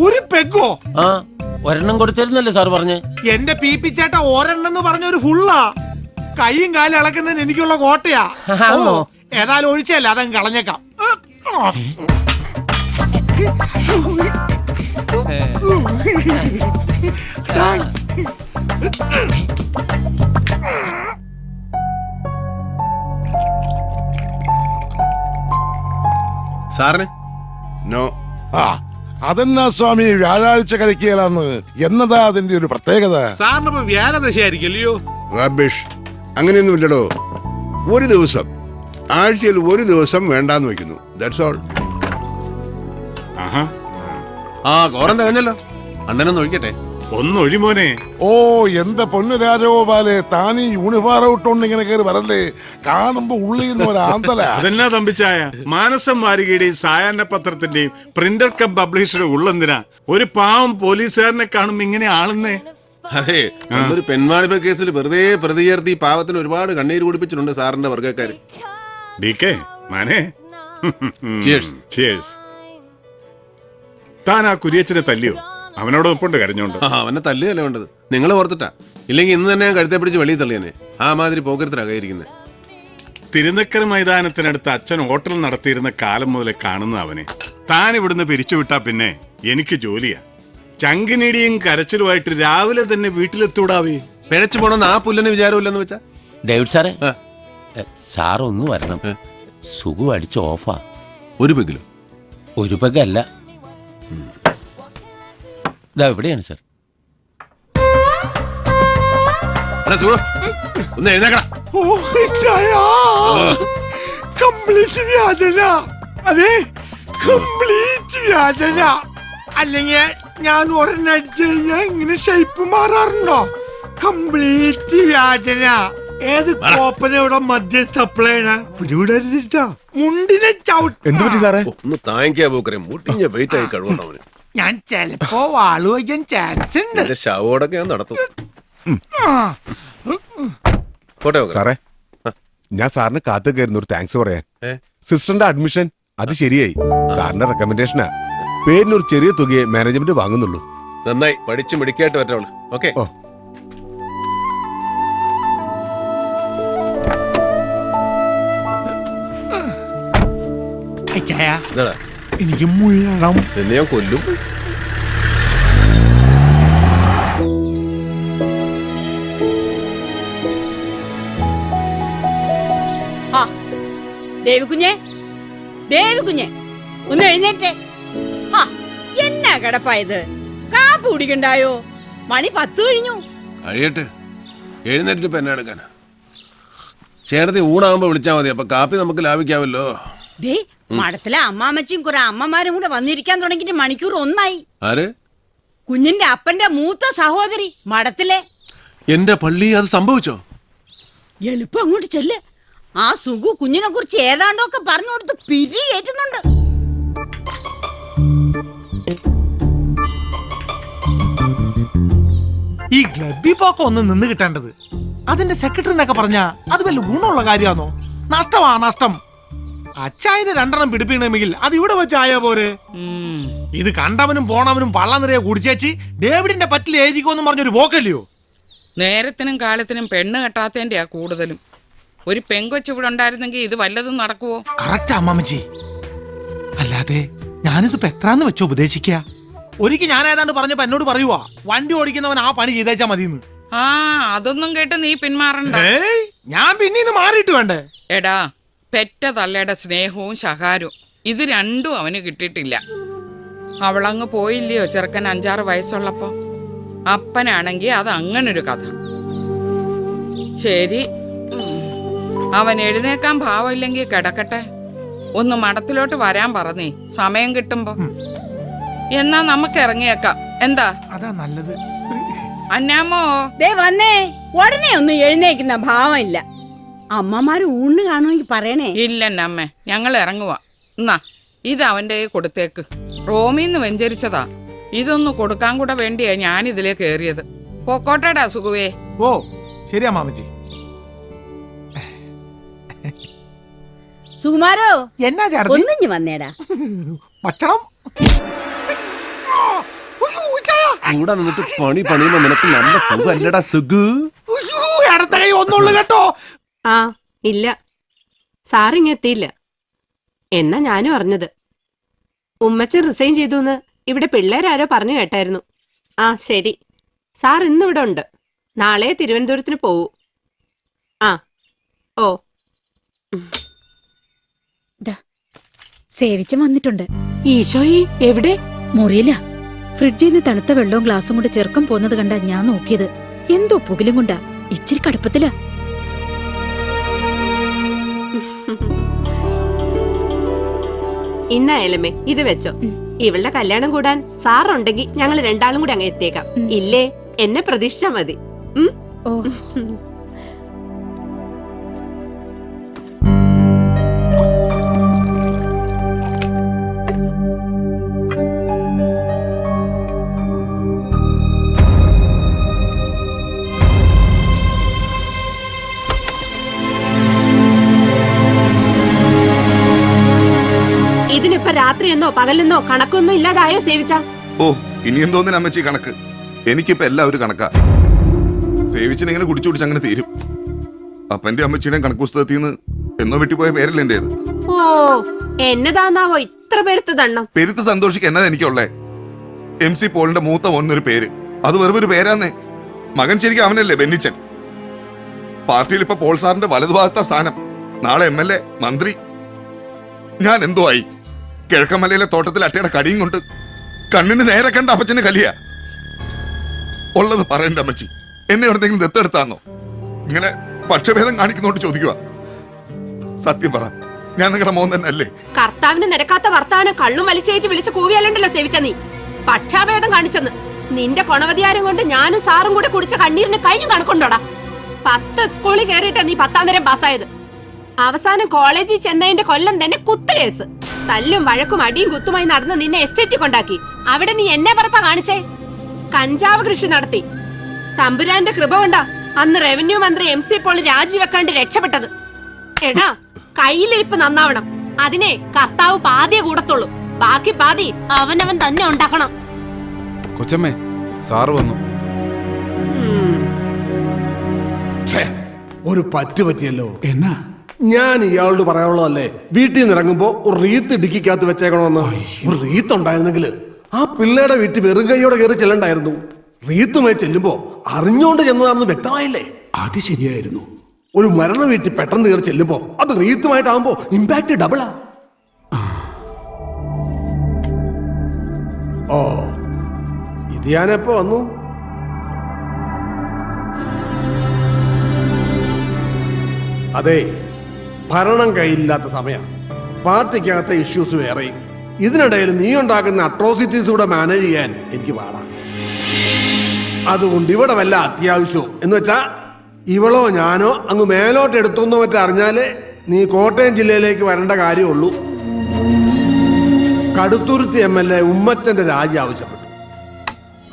ഒരു പെഗോ? ആ ഒരെണ്ണം കൊടുത്തിരുന്നല്ലേ സാർ പറഞ്ഞേ? എന്റെ പി ചേട്ട ഒരെണ്ണെന്ന് പറഞ്ഞ ഒരു ഫുള്ളാ. കൈയും കാലും ഇളക്കുന്നതിന് എനിക്കുള്ള കോട്ടയാ. ഏതായാലും ഒഴിച്ചല്ല, അതങ്ങ് കളഞ്ഞേക്കാം. സാറിന് നോ. അതെന്നാ സ്വാമി വ്യാഴാഴ്ച കഴിക്കുകയെന്ന്? എന്നതാ അതിന്റെ ഒരു പ്രത്യേകത? സാറിനിപ്പോ വ്യാഴദശയായിരിക്കല്ലയോ? റബിഷ്, അങ്ങനെയൊന്നും ഇല്ലടോ. ഒരു ദിവസം, ആഴ്ചയിൽ ഒരു ദിവസം വേണ്ടാന്ന് വെക്കുന്നു. That's all. ആ കോറം തികഞ്ഞല്ലോ, അണ്ണനൊന്ന് ഒഴിക്കട്ടെ. ഒന്നൊഴിമോനെ. ഓ എന്റെ പൊന്നു രാജഗോപാലെ, താനീ യൂണിഫോം ഇട്ടോണ്ട് ഇങ്ങനെ കയറി വരല്ലേ? കാണുമ്പോ ഉള്ളിന്ന് ഒരു ആന്തല. അതെന്നാ തമ്പിച്ചായ, മാനസം വാരികയുടെയും സായാഹ്ന പത്രത്തിന്റെയും പ്രിന്റർ കം പബ്ലിഷറുടെ ഉള്ളെന്തിനാ ഒരു പാവം പോലീസുകാരനെ കാണുമ്പോ ഇങ്ങനെ ആളുന്നേ? അതെ, ഒരു പെൺവാണിഭ കേസിൽ വെറുതെ പ്രതി ചേർത്ത് ഈ പാവത്തിന് ഒരുപാട് കണ്ണീര് കുടിപ്പിച്ചിട്ടുണ്ട് സാറിന്റെ വർഗ്ഗക്കാര്. താൻ ആ കുരിയച്ചനെ തല്ലിയോ? അവനോട് ഒപ്പുണ്ട് കരഞ്ഞോണ്ട്. അവനെ തല്ലുകയല്ല വേണ്ടത്, നിങ്ങൾ ഓർത്തിട്ടാ. ഇല്ലെങ്കിൽ ഇന്ന് തന്നെ ഞാൻ കഴുത്തെ പിടിച്ച് വെളിയിൽ തള്ളിയനെ. ആ മാതിരി പോക്കരത്തിലാകാതിരിക്കുന്നത്. തിരുനക്കര മൈതാനത്തിനടുത്ത് അച്ഛൻ ഹോട്ടൽ നടത്തിയിരുന്ന കാലം മുതലേ കാണുന്ന അവനെ താൻ ഇവിടുന്ന് പിരിച്ചുവിട്ടാ പിന്നെ എനിക്ക് ജോലിയാ. ചങ്കിനിടിയും കരച്ചിലുമായിട്ട് രാവിലെ തന്നെ വീട്ടിലെത്തൂടാവേ. പിഴച്ചു പോണെന്ന് ആ പുല്ലന് വിചാരമില്ലെന്ന് വെച്ചാ. ഡേവിഡ് സാറേ, സാർ ഒന്ന് വരണം. സുഖം അടിച്ച് ഓഫാ. ഒരു പെഗിലോ? ഒരു പെഗല്ല, എവിടെയാണ് സാർ? ഒന്ന് എഴുന്നേക്കടാ. കംപ്ലീറ്റ് വ്യാജന. അതെ, കംപ്ലീറ്റ് വ്യാജന. അല്ലെങ്കിൽ ഞാൻ ഒരെണ്ണം അടിച്ചു കഴിഞ്ഞാൽ ഇങ്ങനെ ഷേപ്പ് മാറാറുണ്ടോ? കംപ്ലീറ്റ് വ്യാജന. ഏത് കോപ്പനയുടെ മദ്യം സപ്ലൈ പിടിവിടരുതിട്ടാ. മുണ്ടിനെ ചവിട്ട്. എന്ത് പറ്റി സാറേ? ഒന്ന് താങ്ങിക്കാ പോക്കരെ, മുട്ടിഞ്ഞ വെയിറ്റ് ആയി കഴിവുന്ന അവന്. ഞാൻ ചെലപ്പോ വാളു വയ്ക്കാൻ ചാൻസ് ഉണ്ട്. ശവോടൊക്കെ ഞാൻ നടത്തും. സാറേ, ഞാൻ സാറിന് കാത്തു കയറുന്ന ഒരു താങ്ക്സ് പറയാൻ. സിസ്റ്ററിന്റെ അഡ്മിഷൻ അത് ശരിയായി. സാറിന്റെ റെക്കമെൻഡേഷനാ. പേരിനൊരു ചെറിയ തുകയെ മാനേജ്മെന്റ് വാങ്ങുന്നുള്ളൂ. നന്നായി പഠിച്ച് മിടിക്കായിട്ട് പറ്റുള്ളൂ. ഓക്കെ. എനിക്ക് മുള്ളണം. എന്നെ ഞാൻ കൊല്ലും. ദേവികുഞ്ഞെ, ദേവികുഞ്ഞെ, ഒന്ന് എഴുന്നേറ്റേ. എന്നാ കിടപ്പായത്? കാപ്പ് കുടിക്കണ്ടായോ? മണി 10 കഴിഞ്ഞു. കഴിയട്ടെ, എഴുന്നേറ്റിട്ട് പെന്നെ എടുക്കാനാ. ചേട്ടത്തി ഊണാകുമ്പോ വിളിച്ചാ മതി, അപ്പൊ കാപ്പി നമുക്ക് ലാഭിക്കാമല്ലോ. ദേ, മഠത്തിലെ അമ്മാമ്മച്ചും കുറെ അമ്മമാരും കൂടെ വന്നിരിക്കാൻ തുടങ്ങിട്ട് മണിക്കൂർ 1 ആയി. ആര്? കുഞ്ഞിന്റെ അപ്പന്റെ മൂത്ത സഹോദരി മഠത്തിലെ. എന്റെ പള്ളി അത് സംഭവിച്ചോ? എളുപ്പം അങ്ങോട്ട് ചെല്ല്. ആ സുഖു കുഞ്ഞിനെ കുറിച്ച് ഏതാണ്ടൊക്കെ പറഞ്ഞു കൊടുത്ത് പിരി കയറ്റുന്നുണ്ട്. ഈ ഗ്ലബി പോക്ക ഒന്ന് നിന്ന് കിട്ടേണ്ടത്. അതിന്റെ സെക്രട്ടറി എന്നൊക്കെ പറഞ്ഞാ അത് വല്ല ഗുണമുള്ള കാര്യമാണോ? നഷ്ടമാ നഷ്ടം. അച്ചായന് 2 പിടിപ്പിക്കണമെങ്കിൽ അത് ഇവിടെ വെച്ചായ പോരെ. ഇത് കണ്ടവനും പോണവനും പള്ള നിറയെ കുടിച്ചേച്ച് ഡേവിഡിന്റെ പറ്റിൽ എഴുതിക്കോന്ന് പറഞ്ഞൊരു പോക്കല്ലയോ? നേരത്തിനും കാലത്തിനും പെണ്ണ് കെട്ടാത്തതിന്റെയാ കൂടുതലും. ഒരു പെങ്കൊച്ച് ഇവിടെ ഉണ്ടായിരുന്നെങ്കിൽ ഇത് വല്ലതും നടക്കുവോ? കറക്റ്റ് അമ്മമ്മച്ചി. അല്ലാതെ ഞാനിത് എത്രാന്ന് വെച്ചോ ഉപദേശിക്ക. ഒരിക്കൽ ഞാൻ ഏതാണ്ട് പറഞ്ഞപ്പോ എന്നോട് പറയുവാ, വണ്ടി ഓടിക്കുന്നവൻ ആ പണി ചെയ്തേച്ചാ മതിന്ന്. അതൊന്നും കേട്ട് നീ പിന്മാറണ്ട. ഞാൻ പിന്നീന്ന് മാറിയിട്ട് വേണ്ടേ? എടാ, പെറ്റ തള്ളയുടെ സ്നേഹവും ശകാരവും ഇത് രണ്ടും അവന് കിട്ടിയിട്ടില്ല. അവളങ്ങ് പോയില്ലയോ ചെറുക്കൻ 5-6 വയസ്സുള്ളപ്പോ. അപ്പനാണെങ്കി അത് അങ്ങനൊരു കഥ. ശരി, അവൻ എഴുന്നേക്കാൻ ഭാവമില്ലെങ്കിൽ കിടക്കട്ടെ. ഒന്ന് മഠത്തിലോട്ട് വരാൻ പറഞ്ഞേ, സമയം കിട്ടുമ്പോ. എന്നാ നമുക്ക് ഇറങ്ങിയേക്കാം. എന്താ? അതാ നല്ലത്. അന്നാമോ, ദേ വന്നേ. ഉടനെ ഒന്നും എഴുന്നേക്കുന്ന ഭാവമില്ല. അമ്മമാര് ഊണ് കാണുമെങ്കിൽ പറയണേ. ഇല്ലെന്നമ്മേ, ഞങ്ങൾ ഇറങ്ങുവാ. എന്നാ ഇത് അവന്റെ കൊടുത്തേക്ക്. റോമിന്ന് വെഞ്ചരിച്ചതാ. ഇതൊന്ന് കൊടുക്കാൻ കൂടെ വേണ്ടിയാ ഞാൻ ഇതിലേ കേറിയത്. പൊക്കോട്ടേടാ സുഖുവേ. ഓ ശരിയാ മാമച്ചി. സുകുമാരോ, എന്നാ ചേട്ടാ ഒന്നിഞ്ഞു വന്നേടാ. ഭക്ഷണം കൂടെ നിന്നിട്ട് പണി പണിയുമ്പോ നിനക്ക് നല്ല സുഖല്ലടാ സുഖു. ഉയ്യോ, ഇടത്തെ കൈ ഒന്നുള്ളു കേട്ടോ. ആ ഇല്ല, സാറിങ്ങ എത്തിയില്ല എന്നാ ഞാനും അറിഞ്ഞത്. ഉമ്മച്ചൻ റിസൈൻ ചെയ്തു ഇവിടെ പിള്ളേരാരോ പറഞ്ഞു കേട്ടായിരുന്നു. ആ ശരി, സാർ ഇന്നിവിടെ ഉണ്ട്. നാളെ തിരുവനന്തപുരത്തിന് പോവൂ. ആ ഓ സേവിച്ചൻ വന്നിട്ടുണ്ട്. ഈശോയെ, എവിടെ? മുറിയില്ല. ഫ്രിഡ്ജിൽ നിന്ന് തണുത്ത വെള്ളവും ഗ്ലാസും കൊണ്ട് ചെറുക്കം പോന്നത് കണ്ടാ ഞാൻ നോക്കിയത്. എന്തോ പുകിലും കൊണ്ടാ, ഇച്ചിരി കടുപ്പത്തില. ഇന്നായാലമ്മേ ഇത് വെച്ചോ. ഇവളുടെ കല്യാണം കൂടാൻ സാറുണ്ടെങ്കിൽ ഞങ്ങൾ രണ്ടാളും കൂടി അങ്ങ് എത്തിയേക്കാം. ഇല്ലേ, എന്നെ പ്രതീക്ഷിച്ചാ മതി. ഓ ഇതിനിപ്പോ രാത്രിയെന്നോ പകലെന്നോ കണക്കൊന്നും ഇല്ലാതായോ സേവിച്ച? ഓ, ഇനി എന്തോന്നിന് അമ്മച്ചി കണക്ക്? എനിക്കിപ്പോ എല്ലാവരും കണക്കാ. സേവിച്ചിനെങ്ങനെ കുടിച്ചു കുടിച്ച് അങ്ങനെ തീരും. അപ്പന്റെ അമ്മച്ചിയുടെയും കണക്ക് പുസ്തകത്തിൽ നിന്ന് എന്നോ വെട്ടിപ്പോയ പേരല്ലേ എന്റേത്. ഓ, എന്നതാന്നാവോ ഇത്ര പെരുത്ത് ദണ്ണം? പെരുത്ത് സന്തോഷിക്ക് എന്നതാ എനിക്കുള്ളേ. MC പോളിന്റെ മൂത്ത മോനൊരു പേര്, അത് വെറും ഒരു പേരാന്നേ. മകൻ ശരിക്കും അവനല്ലേ, ബെന്നിച്ചൻ. പാർട്ടിയിൽ ഇപ്പൊ പോൾ സാറിന്റെ വലതുഭാഗത്ത സ്ഥാനം, നാളെ MLA, മന്ത്രി. ഞാൻ എന്തോ ആയി. കിഴക്കമലയിലെ തോട്ടത്തിൽ അട്ടയുടെ കടിയും കൊണ്ട് കണ്ണിന് നേരെ കണ്ട അപ്പച്ചന് കലിയ. ഉള്ളത് പറയണ്ട അമ്മച്ചി, എന്നെ എവിടെന്തെങ്കിലും ദത്തെടുത്താന്നോ? ഇങ്ങനെ പക്ഷഭേദം കാണിക്കുന്നോണ്ട് ചോദിക്കുക. സത്യം പറ, ഞാൻ നിങ്ങളുടെ മോൻ തന്നെ അല്ലേ? കർത്താവിന് നിരക്കാത്ത വർത്താനം കള്ളും വലിച്ചേച്ച് വിളിച്ച് കൂവിയല്ലണ്ടല്ലോ സേവിച്ച നീ. പക്ഷാഭേദം കാണിച്ചെന്ന്. നിന്റെ കൊണവധികാരം കൊണ്ട് ഞാനും സാറും കൂടെ കുടിച്ച കണ്ണീരിന് കഴിഞ്ഞു കണക്കുണ്ടോടാ. 10 സ്കൂളിൽ കയറിയിട്ടാ നീ 10ാം തരം പാസ്സായത്. അവസാനം കോളേജിൽ ചെന്നതിന്റെ കൊല്ലം തന്നെ കുത്തുകേസ്. തല്ലും വഴക്കും അടിയും കുത്തുമായി നടന്ന് നിന്നെ എസ്റ്റേറ്റിൽ കൊണ്ടാക്കി. അവിടെ നീ എന്നെ പറപ്പാ കാണിച്ചേ. കഞ്ചാവ് കൃഷി നടത്തി. തമ്പുരാന്റെ കൃപ കൊണ്ടാ അന്ന് റവന്യൂ മന്ത്രി MC പോൾ രാജിവെക്കാണ്ട് രക്ഷപ്പെട്ടത്. എടാ, കയ്യിലിരിപ്പ് നന്നാവണം. അതിനെ കർത്താവ് പാതിയെ കൂടത്തുള്ളൂ. ബാക്കി പാതി അവനവൻ തന്നെ ഉണ്ടാക്കണം. കൊച്ചമ്മേ, സാറ് വന്നു. ഒരു പറ്റിയല്ലോ. എന്നാ ഞാൻ ഇയാളോട് പറയാനുള്ളതല്ലേ, വീട്ടിൽ നിന്ന് ഇറങ്ങുമ്പോ ഒരു റീത്ത് ഇടുക്കിക്കകത്ത് വെച്ചേക്കണമെന്ന്. ഒരു റീത്ത് ഉണ്ടായിരുന്നെങ്കിൽ ആ പിള്ളേരുടെ വീട്ടിൽ വെറും കൈയോടെ കയറി ചെല്ലണ്ടായിരുന്നു. റീത്തുമായി ചെല്ലുമ്പോ അറിഞ്ഞോണ്ട് ചെന്നതാണെന്ന് വ്യക്തമായില്ലേ? അത് ശരിയായിരുന്നു. ഒരു മരണ വീട്ടിൽ പെട്ടെന്ന് കയറി ചെല്ലുമ്പോ അത് റീത്തുമായിട്ടാകുമ്പോ ഇമ്പാക്ട് ഡബിളാ. ഓ, ഇത് ഞാനെപ്പോ വന്നു? അതെ, ഭരണം കയ്യിലില്ലാത്ത സമയം, പാർട്ടിക്കകത്തെ ഇഷ്യൂസ് വേറെയും. ഇതിനിടയിൽ നീ ഉണ്ടാക്കുന്ന അട്രോസിറ്റീസ് കൂടെ മാനേജ് ചെയ്യാൻ എനിക്ക് പാടാം. അതുകൊണ്ട് ഇവിടെ വല്ല അത്യാവശ്യവും എന്ന് വെച്ചാ ഇവളോ ഞാനോ അങ്ങ് മേലോട്ട് എടുത്തൊന്നോ മറ്റോ അറിഞ്ഞാലേ നീ കോട്ടയം ജില്ലയിലേക്ക് വരേണ്ട കാര്യമുള്ളൂ. കടുത്തുരുത്തി MLA ഉമ്മച്ചന്റെ രാജി ആവശ്യപ്പെട്ടു.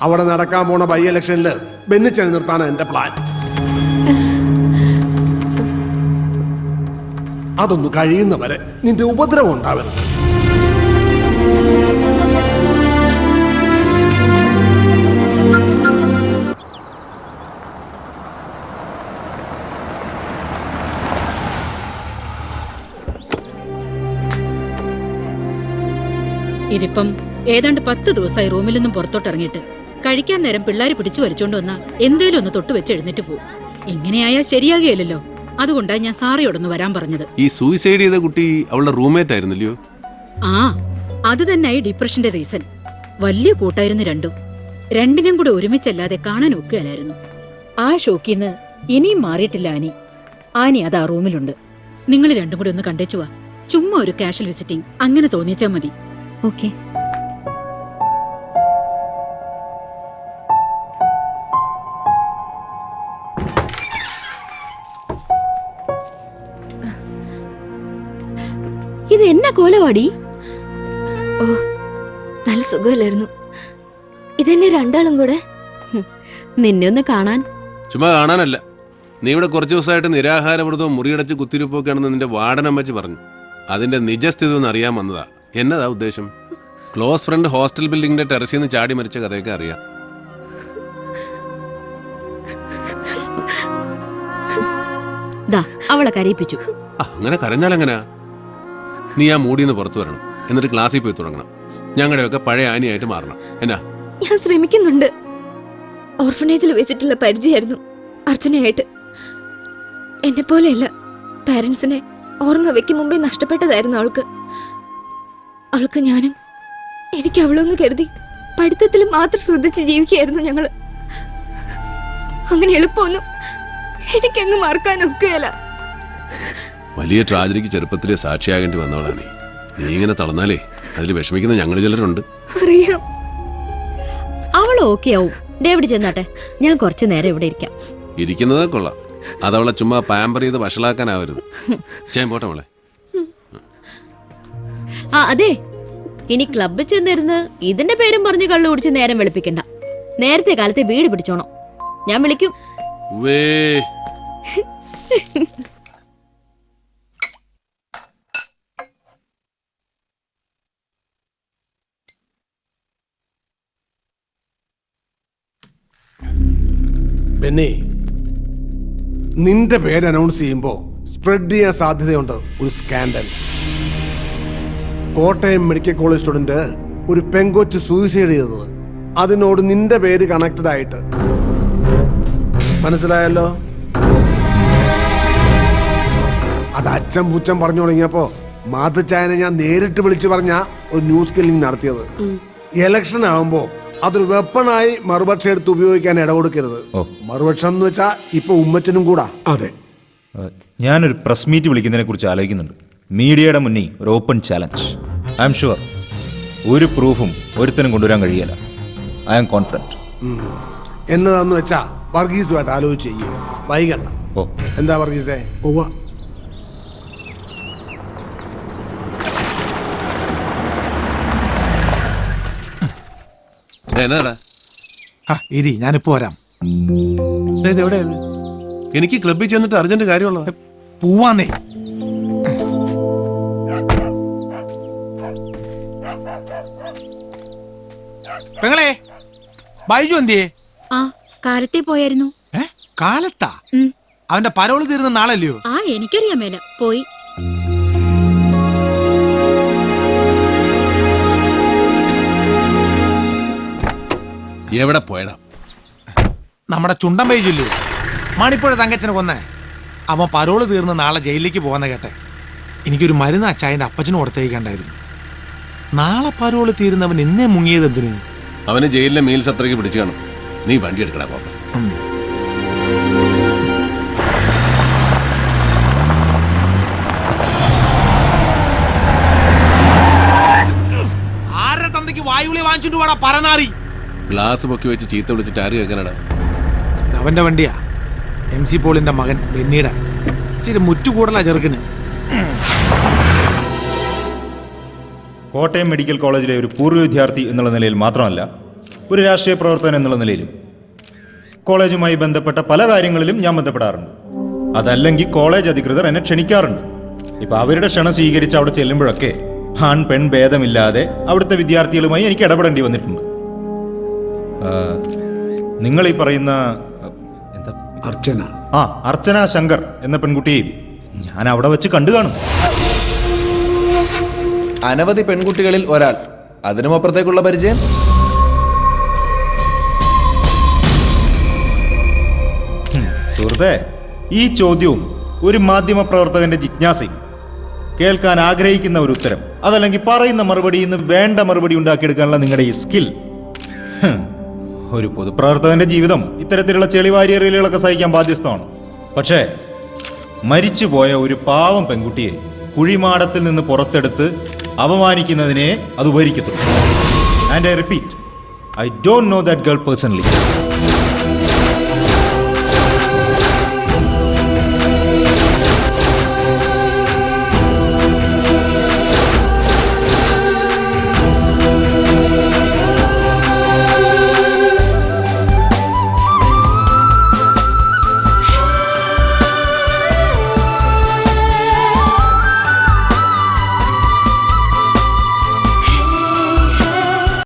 അവിടെ നടക്കാൻ പോണ ബൈ ഇലക്ഷനിൽ ബെന്നിച്ചനെ നിർത്താനാണ് എന്റെ പ്ലാൻ. അതൊന്ന് കഴിയുന്നവരെ നിന്റെ ഉപദ്രവം ഉണ്ടാവരുത്. ഇതിപ്പം ഏതാണ്ട് 10 ദിവസമായി റൂമിൽ നിന്നും പുറത്തോട്ട് ഇറങ്ങിയിട്ട്. കഴിക്കാൻ നേരം പിള്ളേര് പിടിച്ചു വലിച്ചോണ്ട് വന്നാ എന്തേലും ഒന്ന് തൊട്ട് വെച്ച് എഴുന്നേറ്റ് പോവും. ഇങ്ങനെയായാൽ ശരിയാകുകയില്ലല്ലോ. അതുകൊണ്ടാ ഞാൻ സാറിയോടൊന്ന് വരാൻ പറഞ്ഞത്. ഈ സൂയിസൈഡ് ചെയ്ത കുട്ടി അവളുടെ റൂംമേറ്റ് ആയിരുന്നില്ലയോ? ആ, അത് തന്നെയായി ഡിപ്രഷന്റെ റീസൺ. വലിയ കൂട്ടായിരുന്നു രണ്ടും. രണ്ടിനും കൂടെ ഒരുമിച്ചല്ലാതെ കാണാൻ ഒക്കുകയല്ലായിരുന്നു. ആ ഷോക്കിന്ന് ഇനിയും മാറിയിട്ടില്ല ആനി. ആനി അത് ആ റൂമിലുണ്ട്. നിങ്ങൾ രണ്ടും കൂടെ ഒന്ന് കണ്ടേച്ചുവാ. ചുമ്മാ ഒരു കാഷ്വൽ വിസിറ്റിംഗ് അങ്ങനെ തോന്നിച്ചാ മതി. ഓക്കെ. ഇത് എന്നാ കോലവാടി? ഓ, നല്ല സുഖമില്ലായിരുന്നു. ഇതെന്നെ രണ്ടാളും കൂടെ. നിന്നെ ഒന്ന് കാണാൻ. ചുമ്മാ കാണാനല്ല, നീ ഇവിടെ കുറച്ച് ദിവസമായിട്ട് നിരാഹാരവ്രതവും മുറിയടച്ച് കുത്തിരിപ്പൊക്കെയാണെന്ന് നിന്റെ വാർഡനമ്മച്ചി പറഞ്ഞു. അതിന്റെ നിജസ്ഥിതി ഒന്ന് അറിയാൻ വന്നതാ. എന്നതാ ഉദ്ദേശം? ക്ലോസ് ഫ്രണ്ട് ഹോസ്റ്റൽ ബിൽഡിങ്ങിന്റെ ടെറസിൽ നിന്ന് ചാടി മരിച്ച കഥയൊക്കെ അറിയാം. അവളെ കരയിപ്പിച്ചു. അങ്ങനെ കരഞ്ഞാലെങ്ങനാ? നീ ആ മൂടിന്ന് പുറത്തു വരണം, എന്നിട്ട് ക്ലാസ്സിൽ പോയി തുടങ്ങണം. ഞങ്ങളുടെയൊക്കെ പഴയ ആനിയായിട്ട് മാറണം. എന്നാ? ഞാൻ ശ്രമിക്കുന്നുണ്ട്. ഓർഫനേജിൽ വെച്ചിട്ടുള്ള പരിചയമായിരുന്നു അർച്ചനയായിട്ട്. എന്നെ പോലെയല്ല, പാരന്റ്സിനെ ഓർമ്മ വെക്കും മുമ്പേ നഷ്ടപ്പെട്ടതായിരുന്നു അവൾക്ക്. അവൾക്ക് ഞാനും എനിക്ക് അവളൊന്ന് കരുതി പഠിത്തത്തിൽ മാത്രം ശ്രദ്ധിച്ച് ജീവിക്കുകയായിരുന്നു ഞങ്ങള്. അങ്ങനെ എളുപ്പമൊന്നും എനിക്കങ്ങ് മറക്കാനൊക്കെയല്ല. വലിയ ട്രാജഡിക്ക് ചെറുപ്പത്തിലെ സാക്ഷിയാകേണ്ടി വന്നവളാണ് നീ. ഇങ്ങനെ തളർന്നാലേ അതിൽ വിഷമിക്കുന്ന ഞങ്ങൾ ചിലരുണ്ട്. അറിയാം. അവൾ ഓക്കെ ആവും. ഡേവിഡ് ചെന്നാട്ടെ, ഞാൻ കുറച്ചു നേരം ഇവിടെ ഇരിക്കാം. ഇരിക്കുന്നതേ കൊള്ളാം, അതവളെ ചുമ്മാ പാമ്പർ ചെയ്ത് വഷളാക്കാനാവരുത്. ചെയ്യാൻ പോട്ടെ മോളെ. ആ അതെ, ഇനി ക്ലബ്ബിൽ ചെന്നിരുന്ന് ഇതിന്റെ പേരും പറഞ്ഞ് കള്ളു കുടിച്ച് നേരം വെളുപ്പിക്കണ്ട. നേരത്തെ കാലത്തെ വീട് പിടിച്ചോണം. ഞാൻ വിളിക്കും. ബെന്നി, നിന്റെ പേര് അനൗൺസ് ചെയ്യുമ്പോ സ്പ്രെഡ് ചെയ്യാൻ സാധ്യതയുണ്ട് ഒരു scandal. Kottayam medical college student ഒരു പെങ്കൊച്ച് സൂയിസൈഡ് ചെയ്തത്, അതിനോട് നിന്റെ പേര് കണക്റ്റഡ് ആയിട്ട്. മനസ്സിലായല്ലോ? അത് അച്ഛൻ പൂച്ചൻ പറഞ്ഞു തുടങ്ങിയപ്പോ മാതച്ചായനെ ഞാൻ നേരിട്ട് വിളിച്ചു പറഞ്ഞ ഒരു ന്യൂസ് കില്ലിംഗ് നടത്തിയത്. ഇലക്ഷൻ ആവുമ്പോ അതൊരു വെപ്പണായി മറുപക്ഷം എടുത്ത് ഉപയോഗിക്കാൻ ഇടകൊടുക്കരുത്. മറുപക്ഷം എന്ന് വെച്ചാ ഇപ്പൊ ഉമ്മച്ചനും കൂടാ. അതെ, ഞാനൊരു പ്രസ് മീറ്റ് വിളിക്കുന്നതിനെ കുറിച്ച് ആലോചിക്കുന്നുണ്ട്. മീഡിയയുടെ മുന്നിൽ ഒരു open challenge. I am sure ഒരു പ്രൂഫും ഒരുത്തനും കൊണ്ടുവരാൻ കഴിയില്ല. I am confident. എന്നതാന്ന് വെച്ചാ വർഗീസുമായിട്ട് ആലോചിച്ച് ചെയ്യും. വൈകണ്ട. എന്താ വർഗീസേ? ഇരി, ഞാനിപ്പോ വരാം. എനിക്ക് ക്ലബ്ബിൽ ചെന്നിട്ട് അർജന്റ് കാര്യമുള്ള പോവാന്നേ. പെങ്ങളെ, ബൈജു എന്തിയേ? ആ കാലത്തെ പോയായിരുന്നു. കാലത്താ? അവന്റെ പരോള് തീരുന്ന നാളല്ലയോ? ആ എനിക്കറിയാൻ മേല. പോയി. എവിടെ പോയടാ? നമ്മുടെ ചുണ്ടൻ ബൈജുല്ലേ, മാണിപ്പുഴ തങ്കച്ചനെ കൊന്നേ, അവൻ പരോള് തീർന്ന് നാളെ ജയിലിലേക്ക് പോകുന്ന കേട്ടെ. എനിക്കൊരു മരുന്ന് അച്ചായന്റെ അപ്പച്ചന് കൊടുത്തേക്കണ്ടായിരുന്നു. നാളെ പരോള് തീരുന്നവൻ ഇന്നേ മുങ്ങിയത് എന്തിന്? അവന് ജയിലിലെ മീൽ സത്രയ്ക്ക് പിടിച്ചു കാണും. നീ വണ്ടി എടുക്കടാ പോപ്പ. ആരുടെ തന്തയ്ക്ക് വായുവിളി വാങ്ങിച്ചിട്ട് വേടാ പരനാറി? ഗ്ലാസ് പൊക്കി വെച്ച് ചീത്ത വിളിച്ചിട്ട് ആര് കേൾക്കാനടാ? അവന്റെ വണ്ടിയാ, MC പോളിന്റെ മകൻ ബെന്നിയുടെ. ഇച്ചിരി മുറ്റുകൂടലാ ചെറുക്കിന്. കോട്ടയം മെഡിക്കൽ കോളേജിലെ ഒരു പൂർവ്വ വിദ്യാർത്ഥി എന്നുള്ള നിലയിൽ മാത്രമല്ല, ഒരു രാഷ്ട്രീയ പ്രവർത്തകൻ എന്നുള്ള നിലയിലും കോളേജുമായി ബന്ധപ്പെട്ട പല കാര്യങ്ങളിലും ഞാൻ ബന്ധപ്പെടാറുണ്ട്. അതല്ലെങ്കിൽ കോളേജ് അധികൃതർ എന്നെ ക്ഷണിക്കാറുണ്ട്. ഇപ്പം അവരുടെ ക്ഷണം സ്വീകരിച്ച് അവിടെ ചെല്ലുമ്പോഴൊക്കെ ആൺ പെൺ ഭേദമില്ലാതെ അവിടുത്തെ വിദ്യാർത്ഥികളുമായി എനിക്ക് ഇടപെടേണ്ടി വന്നിട്ടുണ്ട്. നിങ്ങൾ ഈ പറയുന്ന അർച്ചന, അർച്ചന ശങ്കർ എന്ന പെൺകുട്ടിയെയും ഞാൻ അവിടെ വെച്ച് കണ്ടു കാണും. അനവധി പെൺകുട്ടികളിൽ ഒരാൾ, അതിനും അപ്പുറത്തേക്കുള്ള പരിചയം? സുഹൃത്തെ, ഈ ചോദ്യവും ഒരു മാധ്യമ പ്രവർത്തകന്റെ ജിജ്ഞാസയും, കേൾക്കാൻ ആഗ്രഹിക്കുന്ന ഒരു ഉത്തരം, അതല്ലെങ്കിൽ പറയുന്ന മറുപടിയിൽ നിന്ന് വേണ്ട മറുപടി ഉണ്ടാക്കിയെടുക്കാനുള്ള നിങ്ങളുടെ ഈ സ്കിൽ. ഒരു പൊതുപ്രവർത്തകന്റെ ജീവിതം ഇത്തരത്തിലുള്ള ചെളിവാരിയറിയലുകളൊക്കെ സഹിക്കാൻ ബാധ്യസ്ഥമാണ്. പക്ഷേ മരിച്ചുപോയ ഒരു പാവം പെൺകുട്ടിയെ കുഴിമാടത്തിൽ നിന്ന് പുറത്തെടുത്ത് അപമാനിക്കുന്നതിനെ അത് ഉപകരിക്കത്തുള്ളൂ. And I repeat, I don't know that girl personally.